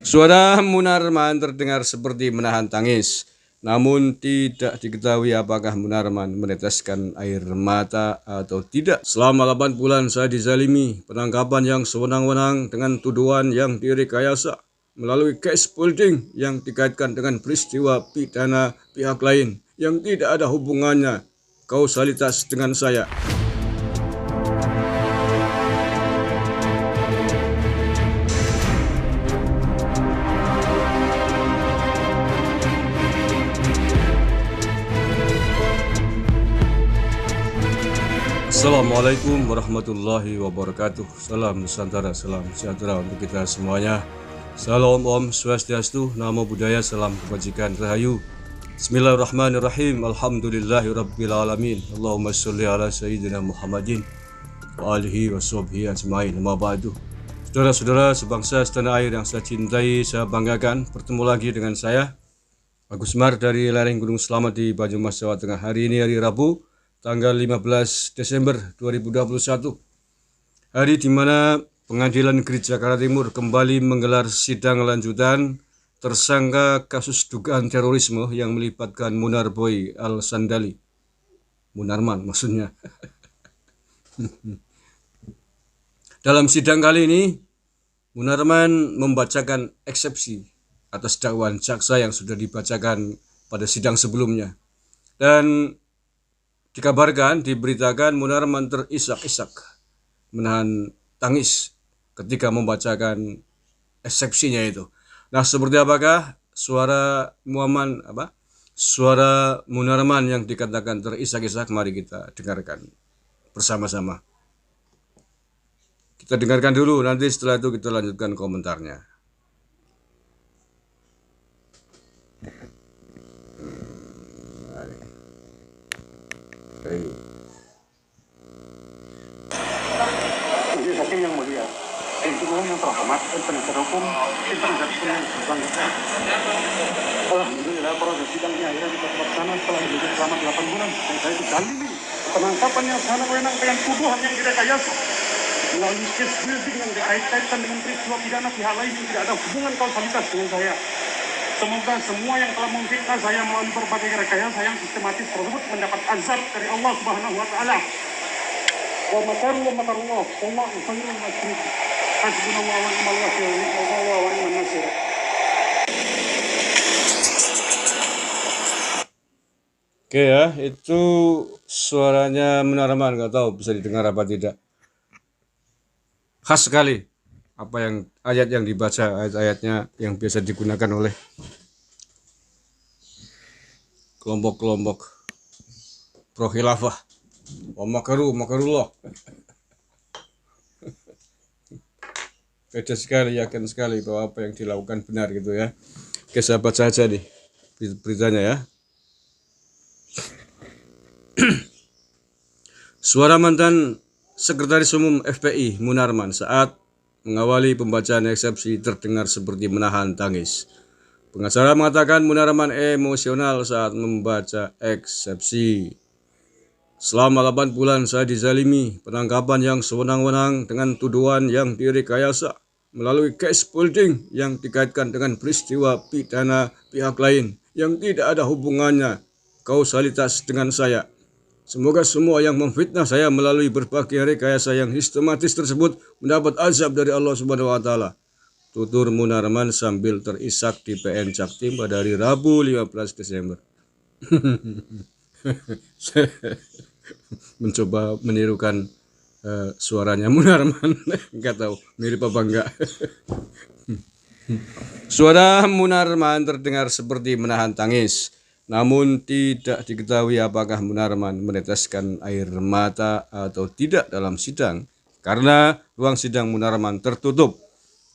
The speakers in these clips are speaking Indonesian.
Suara Munarman terdengar seperti menahan tangis, namun tidak diketahui apakah Munarman meneteskan air mata atau tidak. Selama 8 bulan saya dizalimi, penangkapan yang sewenang-wenang dengan tuduhan yang direkayasa, melalui case building yang dikaitkan dengan peristiwa pidana pihak lain yang tidak ada hubungannya kausalitas dengan saya. Assalamualaikum warahmatullahi wabarakatuh. Salam Nusantara, salam sejahtera untuk kita semuanya. Salam Om Swastiastu, Namo Buddhaya, salam kebajikan, rahayu. Bismillahirrahmanirrahim. Alhamdulillahi rabbil alamin. Allahumma sholli ala sayyidina Muhammadin wa alihi wa sahbihi ajmain. Amma ba'du. Saudara-saudara sebangsa setanah air yang saya cintai, saya banggakan, bertemu lagi dengan saya Agus Mar dari lereng Gunung Selamat di Banyumas, Jawa Tengah. Hari ini hari Rabu, tanggal 15 Desember 2021, hari di mana Pengadilan Negeri Jakarta Timur kembali menggelar sidang lanjutan tersangka kasus dugaan terorisme yang melibatkan Munarboy Al-Sandali. Munarman maksudnya. Dalam sidang kali ini, Munarman membacakan eksepsi atas dakwaan jaksa yang sudah dibacakan pada sidang sebelumnya. Dan diberitakan Munarman terisak-isak menahan tangis ketika membacakan eksepsinya itu. Nah, seperti apakah suara Munarman yang dikatakan terisak-isak? Mari kita dengarkan bersama-sama. Kita dengarkan dulu, nanti setelah itu kita lanjutkan komentarnya. Majelis Hakim yang mulia, yang terhormat, penasihat hukum, penasihat hukum yang bersangkutan. Alhamdulillah, proses sidangnya akhirnya kita terlaksana setelah hidup selama 8 bulan. Dan saya dizalimi penangkapan yang sewenang-wenang dengan tuduhan yang direkayasa, melalui case building yang dikait-kaitkan dengan peristiwa pidana pihak lain yang tidak ada hubungan kausalitas dengan saya. Semoga semua yang telah memfitnah saya melalui berbagai rekayasa yang sistematis tersebut mendapat azab dari Allah Subhanahu wa taala. Wa makaru wa makarullah, wallahu khairul makirin. Hasbunallahu wa ni'mal wakil, ni'mal wa ni'man nasir. Oke ya, itu suaranya Munarman, nggak tahu bisa didengar apa tidak. Khas sekali apa yang ayat yang dibaca, ayat-ayatnya yang biasa digunakan oleh kelompok-kelompok pro khilafah. Wa makarullah. Beda sekali, yakin sekali bahwa apa yang dilakukan benar gitu ya. Oke, saya baca aja nih beritanya ya. Suara mantan Sekretaris Umum FPI Munarman saat mengawali pembacaan eksepsi terdengar seperti menahan tangis. Pengacara mengatakan Munarman emosional saat membaca eksepsi. Selama 8 bulan saya dizalimi, penangkapan yang sewenang-wenang dengan tuduhan yang direkayasa, melalui case building yang dikaitkan dengan peristiwa pidana pihak lain yang tidak ada hubungannya kausalitas dengan saya. Semoga semua yang memfitnah saya melalui berbagai rekayasa yang sistematis tersebut mendapat azab dari Allah Subhanahu wa taala. Tutur Munarman sambil terisak di PN Jaktim pada hari Rabu 15 Desember. Mencoba menirukan suaranya Munarman. Enggak tahu mirip apa enggak. Suara Munarman terdengar seperti menahan tangis, namun tidak diketahui apakah Munarman meneteskan air mata atau tidak dalam sidang karena ruang sidang Munarman tertutup.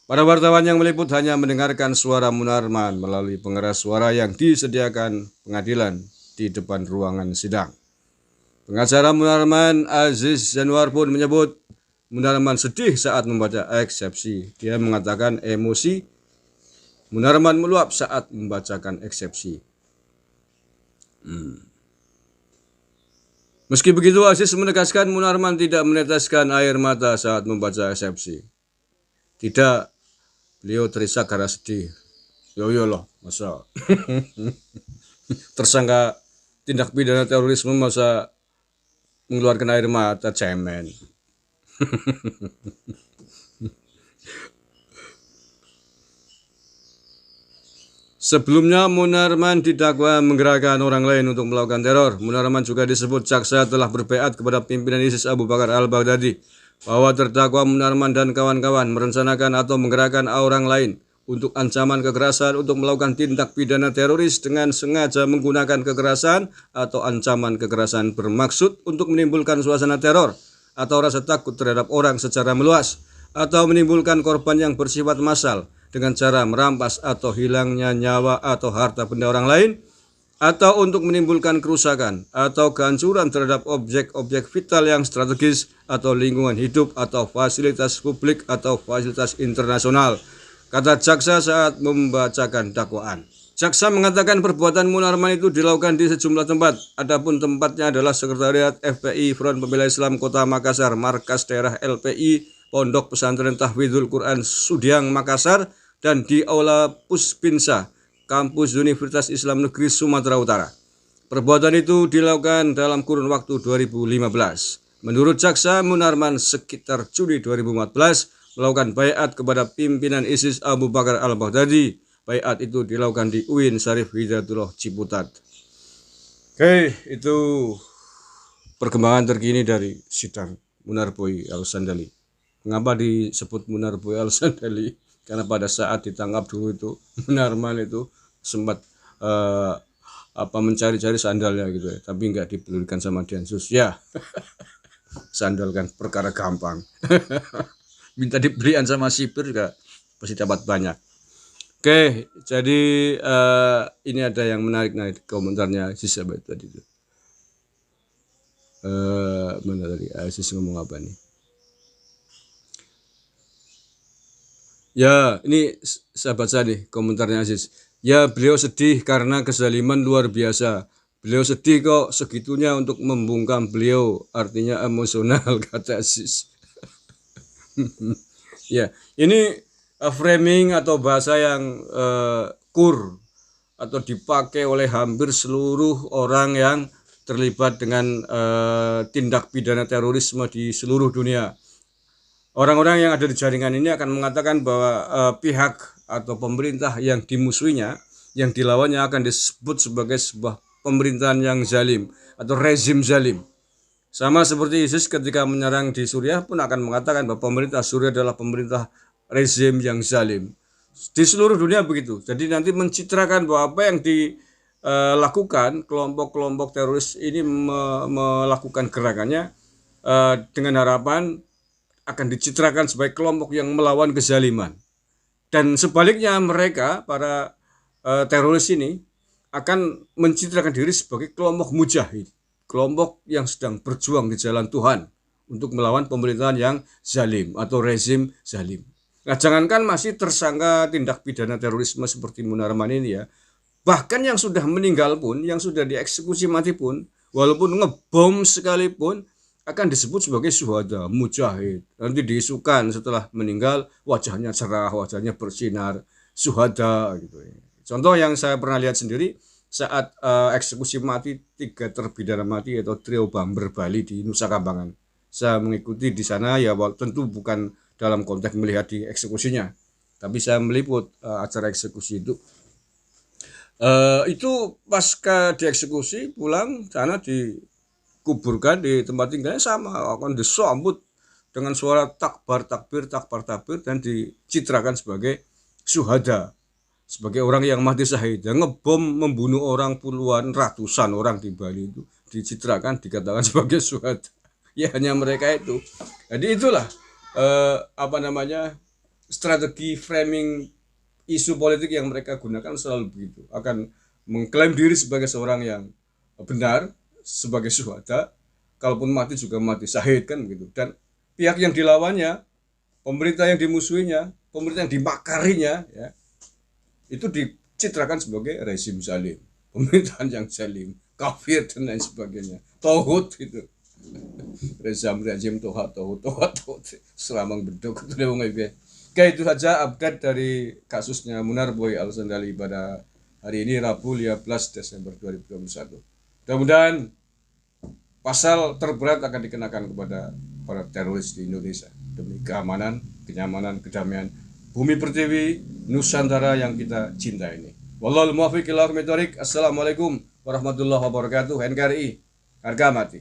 Para wartawan yang meliput hanya mendengarkan suara Munarman melalui pengeras suara yang disediakan pengadilan di depan ruangan sidang. Pengacara Munarman Aziz Januar pun menyebut Munarman sedih saat membaca eksepsi. Dia mengatakan emosi Munarman meluap saat membacakan eksepsi. Meski begitu, Aziz menegaskan Munarman tidak meneteskan air mata saat membaca eksepsi. Tidak beliau terisak karena sedih. Yo loh, masa tersangka tindak pidana terorisme masa mengeluarkan air mata, cemen. Sebelumnya Munarman didakwa menggerakkan orang lain untuk melakukan teror. Munarman juga disebut jaksa telah berbaiat kepada pimpinan ISIS Abu Bakar al-Baghdadi bahwa terdakwa Munarman dan kawan-kawan merencanakan atau menggerakkan orang lain untuk ancaman kekerasan untuk melakukan tindak pidana teroris dengan sengaja menggunakan kekerasan atau ancaman kekerasan bermaksud untuk menimbulkan suasana teror atau rasa takut terhadap orang secara meluas atau menimbulkan korban yang bersifat massal dengan cara merampas atau hilangnya nyawa atau harta benda orang lain, atau untuk menimbulkan kerusakan atau kehancuran terhadap objek-objek vital yang strategis atau lingkungan hidup atau fasilitas publik atau fasilitas internasional, kata jaksa saat membacakan dakwaan. Jaksa mengatakan perbuatan Munarman itu dilakukan di sejumlah tempat, adapun tempatnya adalah Sekretariat FPI Front Pembela Islam Kota Makassar, markas daerah LPI, Pondok Pesantren Tahfidzul Quran Sudiang Makassar, dan di Aula Puspinsa, kampus Universitas Islam Negeri Sumatera Utara. Perbuatan itu dilakukan dalam kurun waktu 2015. Menurut jaksa, Munarman sekitar Juli 2014 melakukan baiat kepada pimpinan ISIS Abu Bakar al-Baghdadi. Baiat itu dilakukan di UIN Syarif Hidayatullah Ciputat. Oke, itu perkembangan terkini dari sidang Munarboy Al-Sandali. Mengapa disebut Munarboy Al-Sandali? Karena pada saat ditangkap dulu itu Munarman itu sempat mencari-cari sandalnya gitu ya, tapi nggak dipedulikan sama Densus ya. Sandal kan perkara gampang. Minta dibelian sama sipir juga pasti dapat banyak. Oke, jadi ini ada yang menarik komentarnya Aziz tadi itu. Mana tadi Aziz ngomong apa nih? Ya, ini saya baca nih komentarnya Aziz. Ya, beliau sedih karena kezaliman luar biasa. Beliau sedih kok segitunya untuk membungkam beliau, artinya emosional, kata Aziz. Ya, ini framing atau bahasa yang kur atau dipakai oleh hampir seluruh orang yang terlibat dengan tindak pidana terorisme di seluruh dunia. Orang-orang yang ada di jaringan ini akan mengatakan bahwa pihak atau pemerintah yang dimusuhinya, yang dilawannya akan disebut sebagai sebuah pemerintahan yang zalim atau rezim zalim. Sama seperti ISIS ketika menyerang di Suriah pun akan mengatakan bahwa pemerintah Suriah adalah pemerintah rezim yang zalim. Di seluruh dunia begitu. Jadi nanti mencitrakan bahwa apa yang dilakukan kelompok-kelompok teroris ini melakukan gerakannya dengan harapan akan dicitrakan sebagai kelompok yang melawan kezaliman. Dan sebaliknya mereka, para teroris ini, akan mencitrakan diri sebagai kelompok mujahid, kelompok yang sedang berjuang di jalan Tuhan untuk melawan pemerintahan yang zalim atau rezim zalim. Nah, jangankan masih tersangka tindak pidana terorisme seperti Munarman ini ya, bahkan yang sudah meninggal pun, yang sudah dieksekusi mati pun, walaupun ngebom sekalipun, akan disebut sebagai syuhada, mujahid. Nanti diisukan setelah meninggal wajahnya cerah, wajahnya bersinar, syuhada gitu. Contoh yang saya pernah lihat sendiri saat eksekusi mati 3 terpidana mati atau trio Bamber Bali di Nusa Kambangan. Saya mengikuti di sana ya, tentu bukan dalam konteks melihat di eksekusinya, tapi saya meliput acara eksekusi itu. Itu pasca dieksekusi pulang sana dikuburkan di tempat tinggalnya sama, akan disambut dengan suara takbar takbir dan dicitrakan sebagai syuhada, sebagai orang yang mati syahid, yang ngebom membunuh orang puluhan ratusan orang di Bali itu dicitrakan, dikatakan sebagai syuhada. Ya hanya mereka itu. Jadi itulah strategi framing isu politik yang mereka gunakan selalu begitu, akan mengklaim diri sebagai seorang yang benar, sebagai syuhada, kalaupun mati juga mati syahid kan begitu. Dan pihak yang dilawannya, pemerintah yang dimusuhinya, pemerintah yang dimakarinya ya, itu dicitrakan sebagai rezim zalim, pemerintahan yang zalim, kafir dan lain sebagainya, tauhid itu. Rezim tohat selamang bedok itu wong iki. Oke, itu saja update dari kasusnya Munar Boy Al Sandali pada hari ini Rabu 15 Desember 2021. Mudah-mudahan pasal terberat akan dikenakan kepada para teroris di Indonesia demi keamanan, kenyamanan, kedamaian bumi pertiwi Nusantara yang kita cinta ini. Wallahul muwaffiq ila aqwamit thoriq. Assalamualaikum warahmatullahi wabarakatuh. NKRI harga mati.